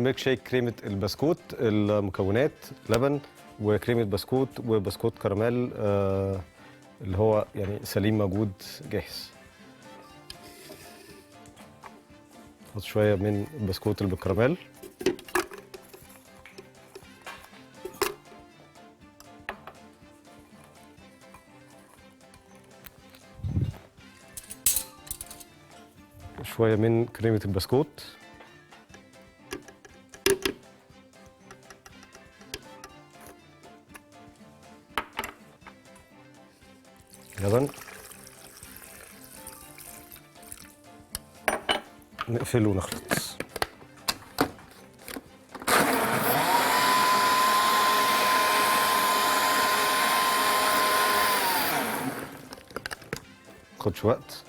الميلك شيك كريمة البسكوت. المكونات لبن وكريمة بسكوت وبسكوت كراميل اللي هو يعني سليم موجود جاهز. نحط شوية من البسكوت اللي بالكراميل. شوية من كريمة البسكوت. لبن. نقفل ونخلط. متاخدش وقت.